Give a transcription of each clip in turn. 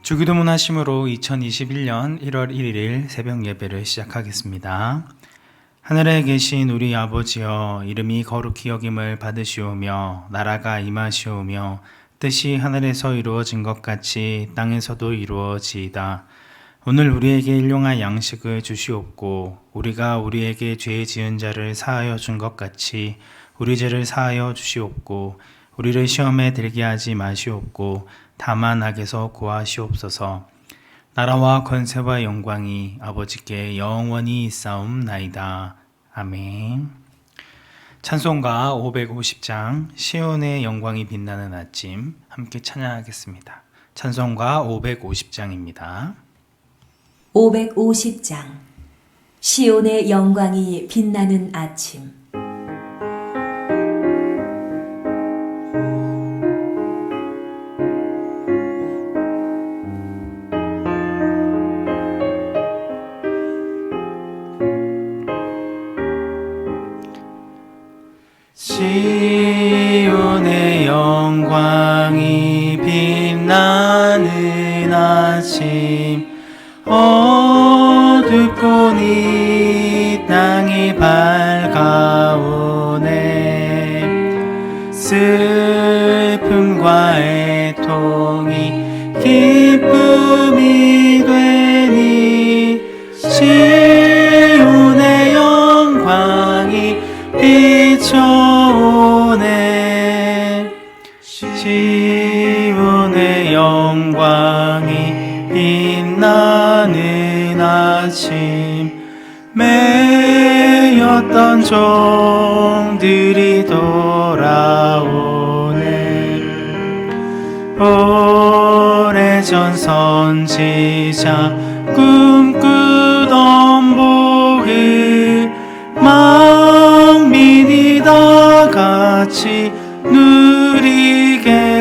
주기도문 하심으로 2021년 1월 1일 새벽 예배를 시작하겠습니다. 하늘에 계신 우리 아버지여, 이름이 거룩히 여김을 받으시오며 나라가 임하시오며 뜻이 하늘에서 이루어진 것 같이 땅에서도 이루어지이다. 오늘 우리에게 일용할 양식을 주시옵고 우리가 우리에게 죄 지은 자를 사하여 준 것 같이 우리 죄를 사하여 주시옵고 우리를 시험에 들게 하지 마시옵고 다만 악에서 구하시옵소서. 나라와 권세와 영광이 아버지께 영원히 있사옵나이다. 아멘. 찬송가 550장 시온의 영광이 빛나는 아침 함께 찬양하겠습니다. 찬송가 550장입니다. 550장 시온의 영광이 빛나는 아침. 시온의 영광이 빛나는 아침, 어둡고 이 땅이 밝아오네. 슬픔과 애통이 기쁨이 되니 시온의 영광이 비춰오네. 시온의 영광이 빛나는 아침, 매였던 종들이 돌아오네. 오래전 선지자 꿈꾸던 복을 망민이 다 같이 누리겠네.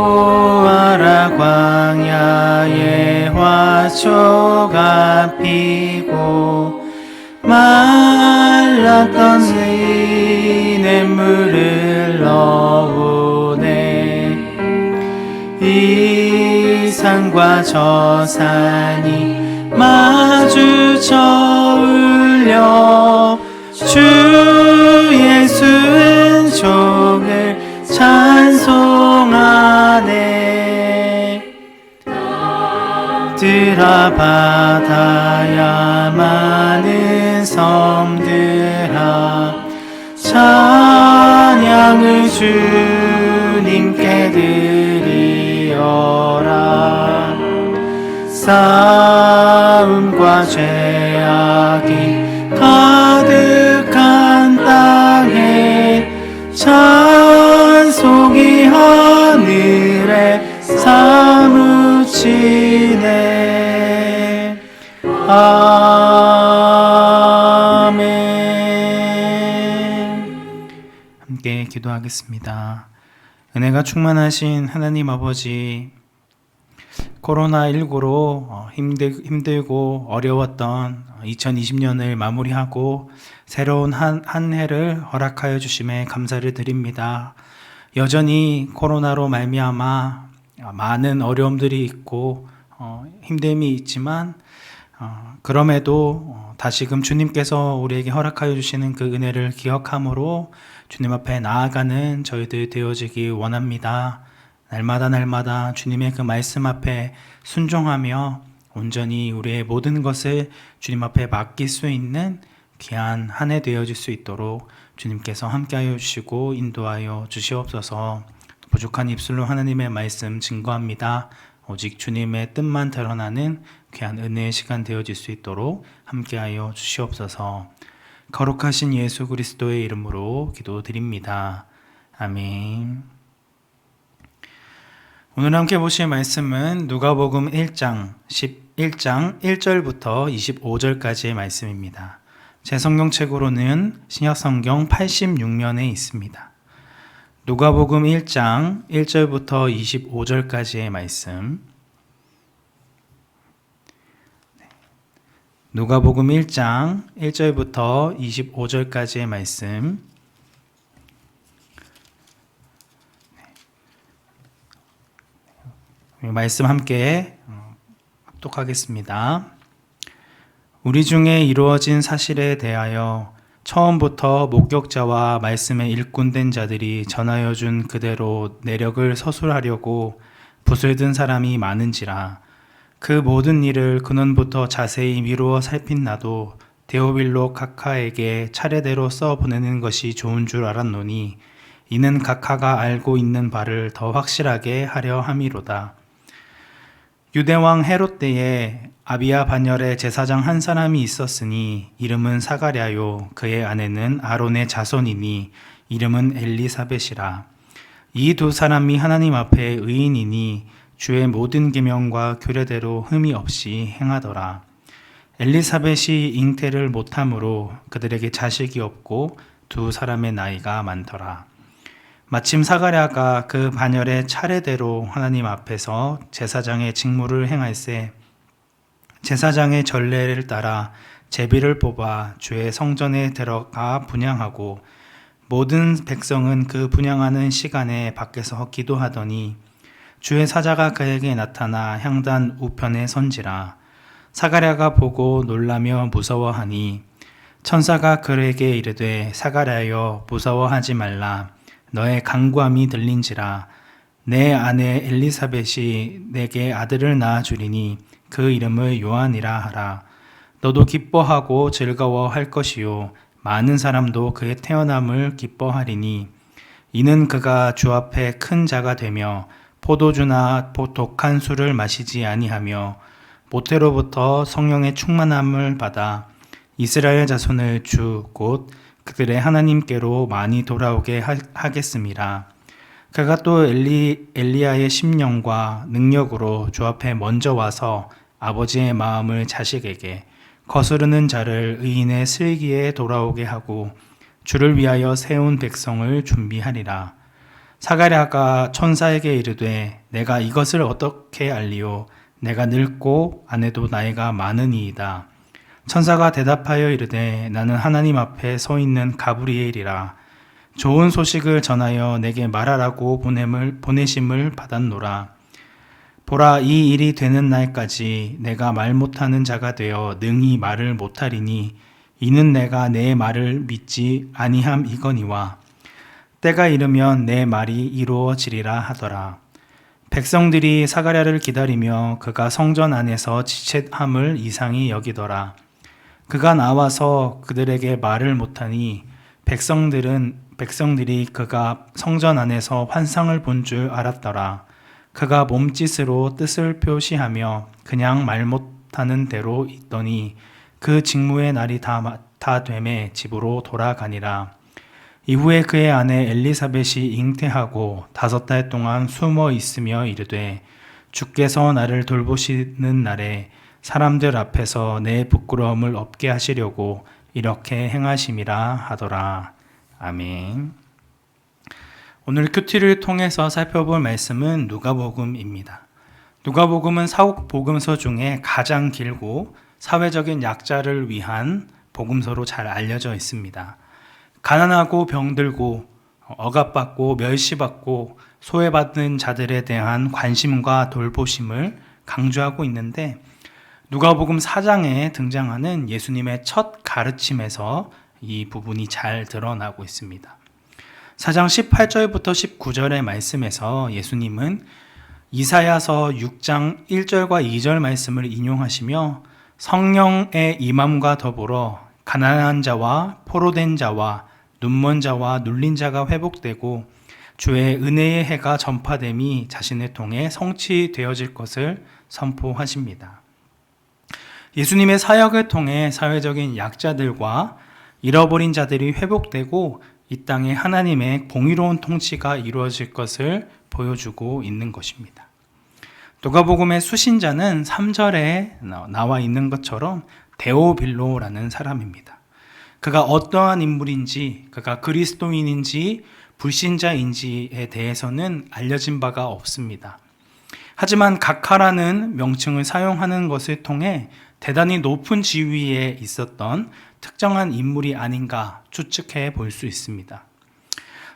보아라, 광야에 화초가 피고 말랐던 시냇물을 넣으네. 이 산과 저 산이 마주쳐 울려 주 예수 은총을 찬송하네. 들아 바다야 많은 섬들아, 찬양을 주님께 드리어라. 싸움과 죄악이 가득한 땅에 찬송이 하늘에 사무치네. 아멘. 함께 기도하겠습니다. 은혜가 충만하신 하나님 아버지, 코로나19로 힘들고 어려웠던 2020년을 마무리하고 새로운 한 해를 허락하여 주심에 감사를 드립니다. 여전히 코로나로 말미암아 많은 어려움들이 있고 힘듦이 있지만 그럼에도 다시금 주님께서 우리에게 허락하여 주시는 그 은혜를 기억함으로 주님 앞에 나아가는 저희들 되어지기 원합니다. 날마다 주님의 그 말씀 앞에 순종하며 온전히 우리의 모든 것을 주님 앞에 맡길 수 있는 귀한 한 해 되어질 수 있도록 주님께서 함께하여 주시고 인도하여 주시옵소서. 부족한 입술로 하나님의 말씀 증거합니다. 오직 주님의 뜻만 드러나는 귀한 은혜의 시간 되어질 수 있도록 함께하여 주시옵소서. 거룩하신 예수 그리스도의 이름으로 기도드립니다. 아멘. 오늘 함께 보실 말씀은 누가복음 1장 1절부터 25절까지의 말씀입니다. 제 성경책으로는 신약성경 86면에 있습니다. 누가복음 1장 1절부터 25절까지의 말씀. 누가복음 1장 1절부터 25절까지의 말씀. 말씀 함께 합독하겠습니다. 우리 중에 이루어진 사실에 대하여 처음부터 목격자와 말씀에 일꾼된 자들이 전하여 준 그대로 내력을 서술하려고 붓을 든 사람이 많은지라. 그 모든 일을 근원부터 자세히 미루어 살핀 나도 데오빌로 각하에게 차례대로 써 보내는 것이 좋은 줄 알았노니 이는 각하가 알고 있는 바를 더 확실하게 하려 함이로다. 유대왕 헤롯 때에 아비야 반열에 제사장 한 사람이 있었으니 이름은 사가랴요, 그의 아내는 아론의 자손이니 이름은 엘리사벳이라. 이 두 사람이 하나님 앞에 의인이니 주의 모든 계명과 규례대로 흠이 없이 행하더라. 엘리사벳이 잉태를 못함으로 그들에게 자식이 없고 두 사람의 나이가 많더라. 마침 사가랴가 그 반열에 차례대로 하나님 앞에서 제사장의 직무를 행할세 제사장의 전례를 따라 제비를 뽑아 주의 성전에 들어가 분향하고 모든 백성은 그 분향하는 시간에 밖에서 기도하더니 주의 사자가 그에게 나타나 향단 우편에 선지라. 사가랴가 보고 놀라며 무서워하니 천사가 그에게 이르되 사가랴여 무서워하지 말라. 너의 간구함이 들린지라. 내 아내 엘리사벳이 내게 아들을 낳아주리니 그 이름을 요한이라 하라. 너도 기뻐하고 즐거워할 것이요 많은 사람도 그의 태어남을 기뻐하리니 이는 그가 주 앞에 큰 자가 되며 포도주나 독한 술을 마시지 아니하며 모태로부터 성령의 충만함을 받아 이스라엘 자손을 주 곧 그들의 하나님께로 많이 돌아오게 하겠습니다. 그가 또 엘리야의 심령과 능력으로 주 앞에 먼저 와서 아버지의 마음을 자식에게 거스르는 자를 의인의 슬기에 돌아오게 하고 주를 위하여 세운 백성을 준비하리라. 사가랴가 천사에게 이르되 내가 이것을 어떻게 알리오? 내가 늙고 아내도 나이가 많으니이다. 천사가 대답하여 이르되 나는 하나님 앞에 서 있는 가브리엘이라. 좋은 소식을 전하여 내게 말하라고 보내심을 받았노라. 보라, 이 일이 되는 날까지 내가 말 못하는 자가 되어 능히 말을 못하리니 이는 내가 내 말을 믿지 아니함이거니와 때가 이르면 내 말이 이루어지리라 하더라. 백성들이 사가랴를 기다리며 그가 성전 안에서 지체함을 이상히 여기더라. 그가 나와서 그들에게 말을 못하니 백성들이 그가 성전 안에서 환상을 본 줄 알았더라. 그가 몸짓으로 뜻을 표시하며 그냥 말 못하는 대로 있더니 그 직무의 날이 다 되매 집으로 돌아가니라. 이후에 그의 아내 엘리사벳이 잉태하고 5달 동안 숨어 있으며 이르되 주께서 나를 돌보시는 날에 사람들 앞에서 내 부끄러움을 없게 하시려고 이렇게 행하심이라 하더라. 아멘. 오늘 큐티를 통해서 살펴볼 말씀은 누가복음입니다. 누가복음은 사복음서 중에 가장 길고 사회적인 약자를 위한 복음서로 잘 알려져 있습니다. 가난하고 병들고 억압받고 멸시받고 소외받는 자들에 대한 관심과 돌보심을 강조하고 있는데 누가복음 4장에 등장하는 예수님의 첫 가르침에서 이 부분이 잘 드러나고 있습니다. 4장 18절부터 19절의 말씀에서 예수님은 이사야서 6장 1절과 2절 말씀을 인용하시며 성령의 임함과 더불어 가난한 자와 포로된 자와 눈먼 자와 눌린 자가 회복되고 주의 은혜의 해가 전파됨이 자신을 통해 성취되어질 것을 선포하십니다. 예수님의 사역을 통해 사회적인 약자들과 잃어버린 자들이 회복되고 이 땅에 하나님의 공의로운 통치가 이루어질 것을 보여주고 있는 것입니다. 누가복음의 수신자는 3절에 나와 있는 것처럼 데오빌로라는 사람입니다. 그가 어떠한 인물인지, 그가 그리스도인인지, 불신자인지에 대해서는 알려진 바가 없습니다. 하지만 각하라는 명칭을 사용하는 것을 통해 대단히 높은 지위에 있었던 특정한 인물이 아닌가 추측해 볼 수 있습니다.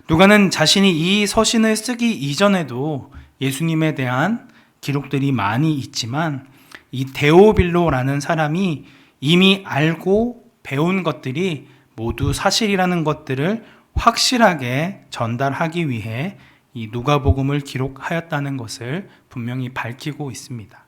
누가는 자신이 이 서신을 쓰기 이전에도 예수님에 대한 기록들이 많이 있지만 이 데오빌로라는 사람이 이미 알고 배운 것들이 모두 사실이라는 것들을 확실하게 전달하기 위해 이 누가복음을 기록하였다는 것을 분명히 밝히고 있습니다.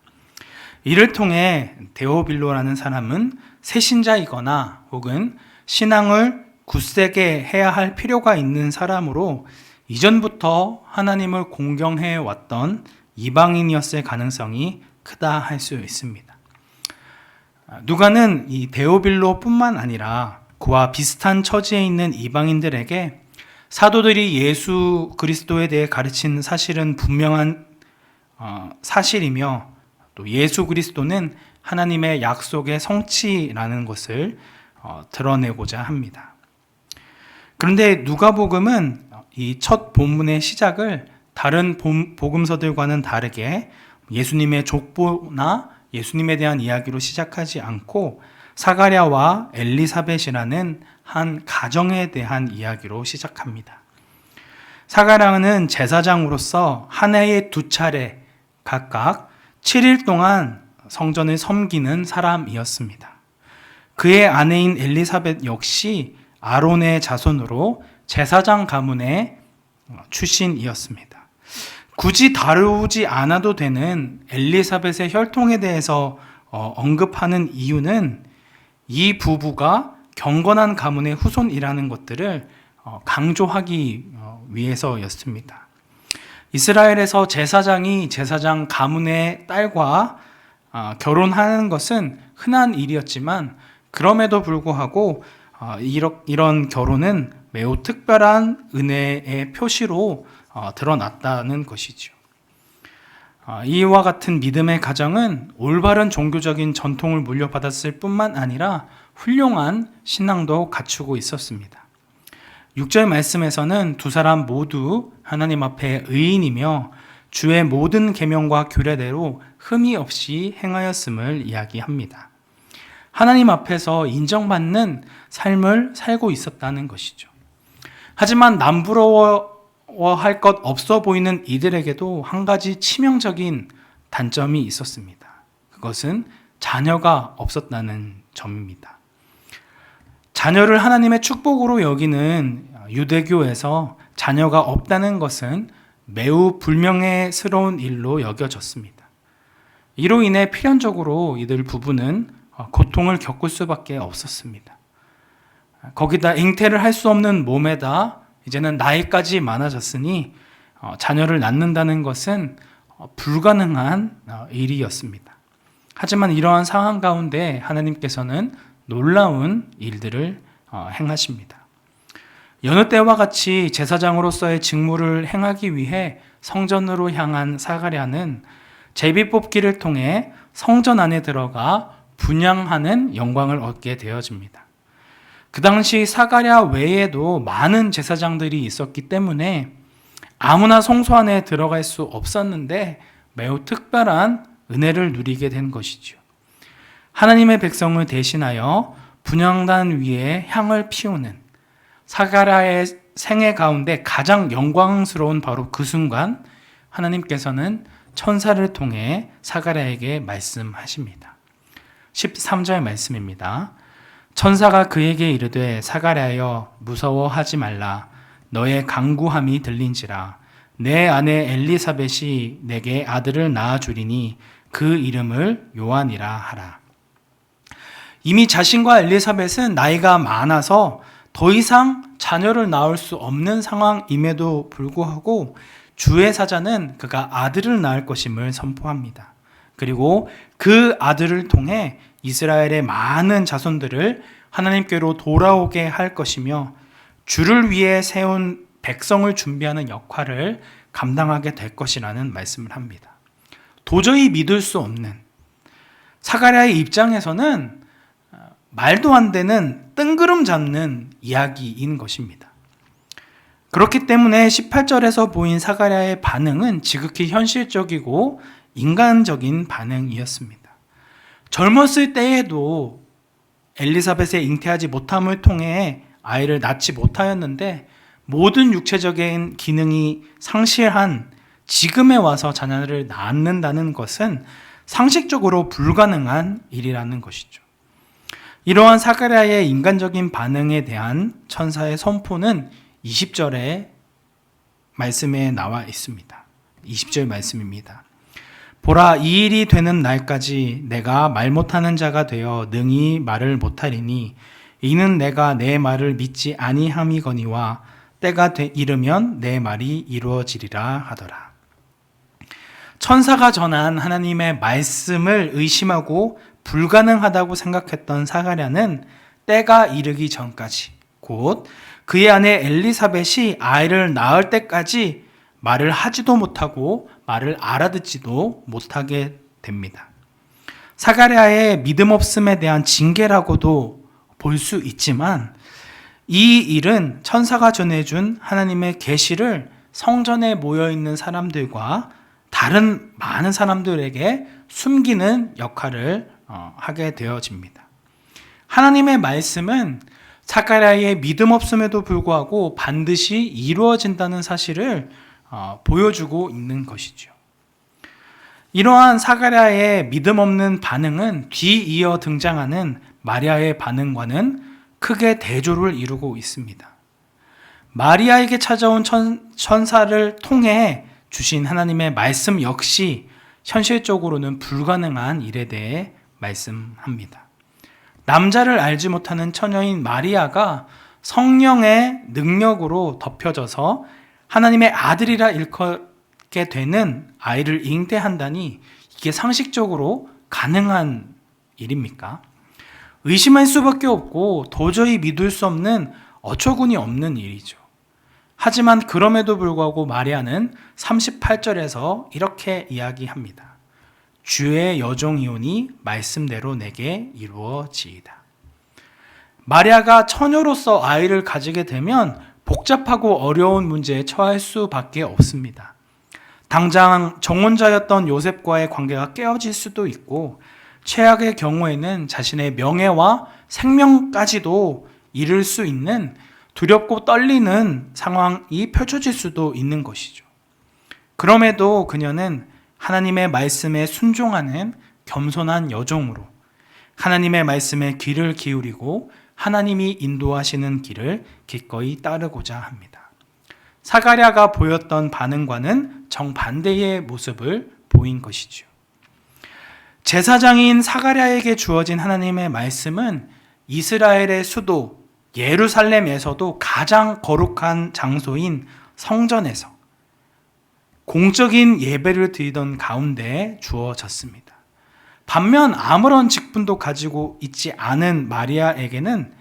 이를 통해 데오빌로라는 사람은 새신자이거나 혹은 신앙을 굳세게 해야 할 필요가 있는 사람으로 이전부터 하나님을 공경해 왔던 이방인이었을 가능성이 크다 할 수 있습니다. 누가는 이 데오빌로뿐만 아니라 그와 비슷한 처지에 있는 이방인들에게 사도들이 예수 그리스도에 대해 가르친 사실은 분명한 사실이며 또 예수 그리스도는 하나님의 약속의 성취라는 것을 드러내고자 합니다. 그런데 누가복음은 이 첫 본문의 시작을 다른 복음서들과는 다르게 예수님의 족보나 예수님에 대한 이야기로 시작하지 않고 사가랴와 엘리사벳이라는 한 가정에 대한 이야기로 시작합니다. 사가랴는 제사장으로서 한 해에 2차례 각각 7일 동안 성전을 섬기는 사람이었습니다. 그의 아내인 엘리사벳 역시 아론의 자손으로 제사장 가문의 출신이었습니다. 굳이 다루지 않아도 되는 엘리사벳의 혈통에 대해서 언급하는 이유는 이 부부가 경건한 가문의 후손이라는 것들을 강조하기 위해서였습니다. 이스라엘에서 제사장이 제사장 가문의 딸과 결혼하는 것은 흔한 일이었지만 그럼에도 불구하고 이런 결혼은 매우 특별한 은혜의 표시로 드러났다는 것이죠. 이와 같은 믿음의 가정은 올바른 종교적인 전통을 물려받았을 뿐만 아니라 훌륭한 신앙도 갖추고 있었습니다. 6절 말씀에서는 두 사람 모두 하나님 앞에 의인이며 주의 모든 계명과 규례대로 흠이 없이 행하였음을 이야기합니다. 하나님 앞에서 인정받는 삶을 살고 있었다는 것이죠. 하지만 남부러워할 것 없어 보이는 이들에게도 한 가지 치명적인 단점이 있었습니다. 그것은 자녀가 없었다는 점입니다. 자녀를 하나님의 축복으로 여기는 유대교에서 자녀가 없다는 것은 매우 불명예스러운 일로 여겨졌습니다. 이로 인해 필연적으로 이들 부부는 고통을 겪을 수밖에 없었습니다. 거기다 잉태를 할 수 없는 몸에다 이제는 나이까지 많아졌으니 자녀를 낳는다는 것은 불가능한 일이었습니다. 하지만 이러한 상황 가운데 하나님께서는 놀라운 일들을 행하십니다. 여느 때와 같이 제사장으로서의 직무를 행하기 위해 성전으로 향한 사가랴는 제비뽑기를 통해 성전 안에 들어가 분향하는 영광을 얻게 되어집니다. 그 당시 사가랴 외에도 많은 제사장들이 있었기 때문에 아무나 성소 안에 들어갈 수 없었는데 매우 특별한 은혜를 누리게 된 것이죠. 하나님의 백성을 대신하여 분향단 위에 향을 피우는 사가랴의 생애 가운데 가장 영광스러운 바로 그 순간 하나님께서는 천사를 통해 사가랴에게 말씀하십니다. 13절 말씀입니다. 천사가 그에게 이르되 사가랴여 무서워하지 말라. 너의 간구함이 들린지라. 내 아내 엘리사벳이 내게 아들을 낳아주리니 그 이름을 요한이라 하라. 이미 자신과 엘리사벳은 나이가 많아서 더 이상 자녀를 낳을 수 없는 상황임에도 불구하고 주의 사자는 그가 아들을 낳을 것임을 선포합니다. 그리고 그 아들을 통해 이스라엘의 많은 자손들을 하나님께로 돌아오게 할 것이며 주를 위해 세운 백성을 준비하는 역할을 감당하게 될 것이라는 말씀을 합니다. 도저히 믿을 수 없는 사가랴의 입장에서는 말도 안 되는 뜬구름 잡는 이야기인 것입니다. 그렇기 때문에 18절에서 보인 사가랴의 반응은 지극히 현실적이고 인간적인 반응이었습니다. 젊었을 때에도 엘리사벳의 잉태하지 못함을 통해 아이를 낳지 못하였는데 모든 육체적인 기능이 상실한 지금에 와서 자녀를 낳는다는 것은 상식적으로 불가능한 일이라는 것이죠. 이러한 사가랴의 인간적인 반응에 대한 천사의 선포는 20절의 말씀에 나와 있습니다. 20절 말씀입니다. 보라, 이 일이 되는 날까지 내가 말 못하는 자가 되어 능히 말을 못하리니 이는 내가 내 말을 믿지 아니함이거니와 때가 이르면 내 말이 이루어지리라 하더라. 천사가 전한 하나님의 말씀을 의심하고 불가능하다고 생각했던 사가랴는 때가 이르기 전까지, 곧 그의 아내 엘리사벳이 아이를 낳을 때까지 말을 하지도 못하고 말을 알아듣지도 못하게 됩니다. 사가랴의 믿음 없음에 대한 징계라고도 볼 수 있지만 이 일은 천사가 전해준 하나님의 계시를 성전에 모여있는 사람들과 다른 많은 사람들에게 숨기는 역할을 하게 되어집니다. 하나님의 말씀은 사가랴의 믿음 없음에도 불구하고 반드시 이루어진다는 사실을 보여주고 있는 것이죠. 이러한 사가랴의 믿음 없는 반응은 뒤이어 등장하는 마리아의 반응과는 크게 대조를 이루고 있습니다. 마리아에게 찾아온 천사를 통해 주신 하나님의 말씀 역시 현실적으로는 불가능한 일에 대해 말씀합니다. 남자를 알지 못하는 처녀인 마리아가 성령의 능력으로 덮여져서 하나님의 아들이라 일컫게 되는 아이를 잉태한다니 이게 상식적으로 가능한 일입니까? 의심할 수밖에 없고 도저히 믿을 수 없는 어처구니 없는 일이죠. 하지만 그럼에도 불구하고 마리아는 38절에서 이렇게 이야기합니다. 주의 여종이오니 말씀대로 내게 이루어지이다. 마리아가 처녀로서 아이를 가지게 되면 복잡하고 어려운 문제에 처할 수밖에 없습니다. 당장 정혼자였던 요셉과의 관계가 깨어질 수도 있고 최악의 경우에는 자신의 명예와 생명까지도 잃을 수 있는 두렵고 떨리는 상황이 펼쳐질 수도 있는 것이죠. 그럼에도 그녀는 하나님의 말씀에 순종하는 겸손한 여종으로 하나님의 말씀에 귀를 기울이고 하나님이 인도하시는 길을 기꺼이 따르고자 합니다. 사가랴가 보였던 반응과는 정반대의 모습을 보인 것이죠. 제사장인 사가랴에게 주어진 하나님의 말씀은 이스라엘의 수도 예루살렘에서도 가장 거룩한 장소인 성전에서 공적인 예배를 드리던 가운데 주어졌습니다. 반면 아무런 직분도 가지고 있지 않은 마리아에게는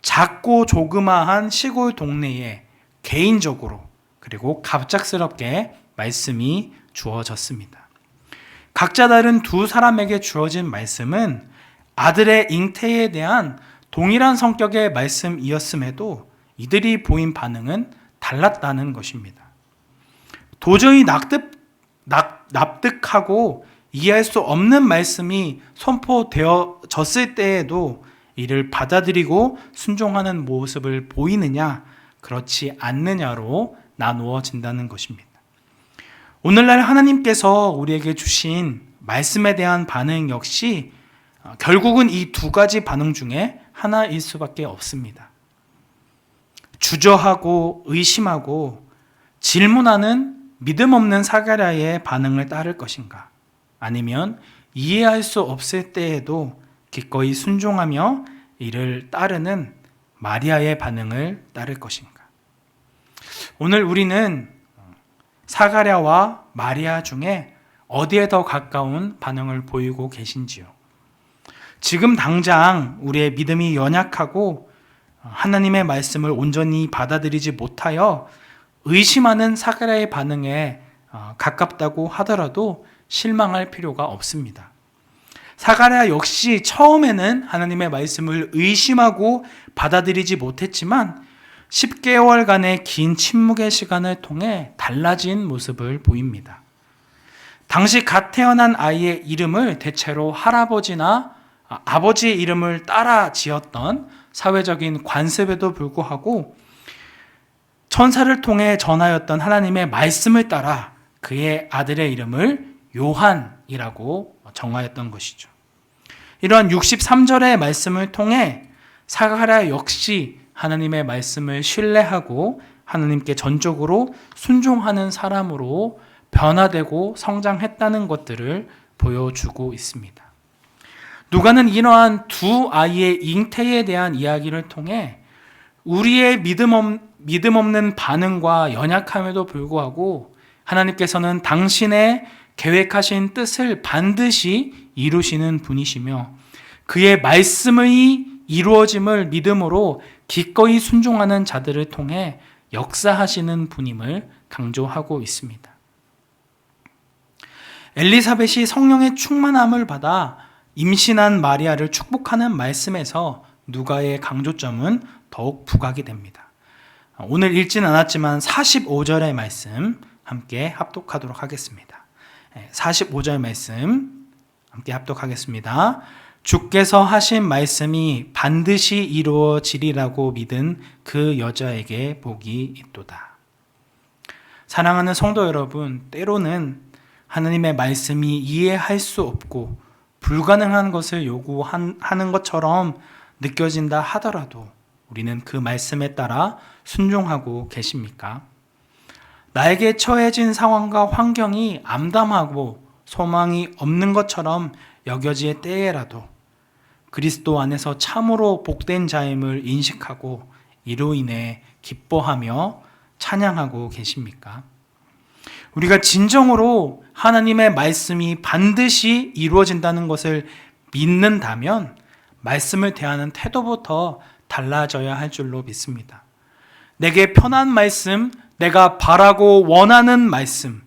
작고 조그마한 시골 동네에 개인적으로 그리고 갑작스럽게 말씀이 주어졌습니다. 각자 다른 두 사람에게 주어진 말씀은 아들의 잉태에 대한 동일한 성격의 말씀이었음에도 이들이 보인 반응은 달랐다는 것입니다. 도저히 납득하고 이해할 수 없는 말씀이 선포되어졌을 때에도 이를 받아들이고 순종하는 모습을 보이느냐, 그렇지 않느냐로 나누어진다는 것입니다. 오늘날 하나님께서 우리에게 주신 말씀에 대한 반응 역시 결국은 이 두 가지 반응 중에 하나일 수밖에 없습니다. 주저하고 의심하고 질문하는 믿음 없는 사가랴의 반응을 따를 것인가? 아니면 이해할 수 없을 때에도 기꺼이 순종하며 이를 따르는 마리아의 반응을 따를 것인가? 오늘 우리는 사가랴와 마리아 중에 어디에 더 가까운 반응을 보이고 계신지요? 지금 당장 우리의 믿음이 연약하고 하나님의 말씀을 온전히 받아들이지 못하여 의심하는 사가랴의 반응에 가깝다고 하더라도 실망할 필요가 없습니다. 사가랴 역시 처음에는 하나님의 말씀을 의심하고 받아들이지 못했지만 10개월간의 긴 침묵의 시간을 통해 달라진 모습을 보입니다. 당시 갓 태어난 아이의 이름을 대체로 할아버지나 아버지의 이름을 따라 지었던 사회적인 관습에도 불구하고 천사를 통해 전하였던 하나님의 말씀을 따라 그의 아들의 이름을 요한이라고 정하였던 것이죠. 이러한 63절의 말씀을 통해 사가랴 역시 하나님의 말씀을 신뢰하고 하나님께 전적으로 순종하는 사람으로 변화되고 성장했다는 것들을 보여주고 있습니다. 누가는 이러한 두 아이의 잉태에 대한 이야기를 통해 우리의 믿음 없는 반응과 연약함에도 불구하고 하나님께서는 당신의 계획하신 뜻을 반드시 이루시는 분이시며 그의 말씀의 이루어짐을 믿음으로 기꺼이 순종하는 자들을 통해 역사하시는 분임을 강조하고 있습니다. 엘리사벳이 성령의 충만함을 받아 임신한 마리아를 축복하는 말씀에서 누가의 강조점은 더욱 부각이 됩니다. 오늘 읽진 않았지만 45절의 말씀 함께 합독하도록 하겠습니다. 45절 말씀 함께 합독하겠습니다. 주께서 하신 말씀이 반드시 이루어지리라고 믿은 그 여자에게 복이 있도다. 사랑하는 성도 여러분, 때로는 하나님의 말씀이 이해할 수 없고 불가능한 것을 요구하는 것처럼 느껴진다 하더라도 우리는 그 말씀에 따라 순종하고 계십니까? 나에게 처해진 상황과 환경이 암담하고 소망이 없는 것처럼 여겨질 때에라도 그리스도 안에서 참으로 복된 자임을 인식하고 이로 인해 기뻐하며 찬양하고 계십니까? 우리가 진정으로 하나님의 말씀이 반드시 이루어진다는 것을 믿는다면 말씀을 대하는 태도부터 달라져야 할 줄로 믿습니다. 내게 편한 말씀, 내가 바라고 원하는 말씀,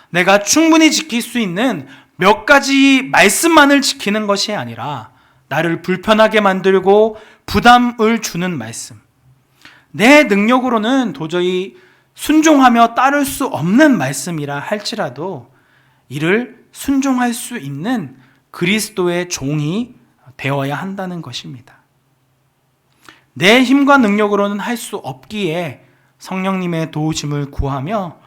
내가 충분히 지킬 수 있는 몇 가지 말씀만을 지키는 것이 아니라 나를 불편하게 만들고 부담을 주는 말씀, 내 능력으로는 도저히 순종하며 따를 수 없는 말씀이라 할지라도 이를 순종할 수 있는 그리스도의 종이 되어야 한다는 것입니다. 내 힘과 능력으로는 할 수 없기에 성령님의 도우심을 구하며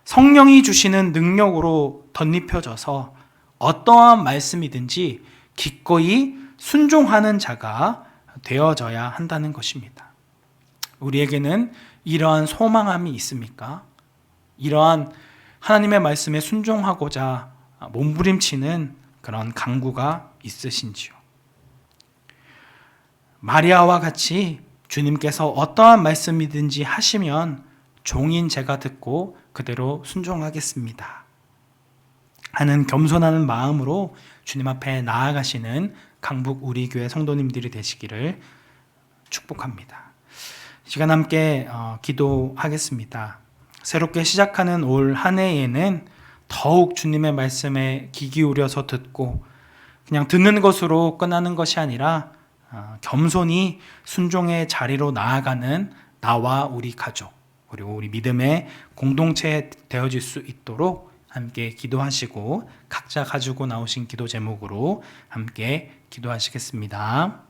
성령이 주시는 능력으로 덧입혀져서 어떠한 말씀이든지 기꺼이 순종하는 자가 되어져야 한다는 것입니다. 우리에게는 이러한 소망함이 있습니까? 이러한 하나님의 말씀에 순종하고자 몸부림치는 그런 강구가 있으신지요? 마리아와 같이 주님께서 어떠한 말씀이든지 하시면 종인 제가 듣고 그대로 순종하겠습니다 하는 겸손한 마음으로 주님 앞에 나아가시는 강북 우리 교회 성도님들이 되시기를 축복합니다. 시간 함께 기도하겠습니다. 새롭게 시작하는 올 한 해에는 더욱 주님의 말씀에 귀 기울여서 듣고 그냥 듣는 것으로 끝나는 것이 아니라 겸손히 순종의 자리로 나아가는 나와 우리 가족 그리고 우리 믿음의 공동체 되어질 수 있도록 함께 기도하시고 각자 가지고 나오신 기도 제목으로 함께 기도하시겠습니다.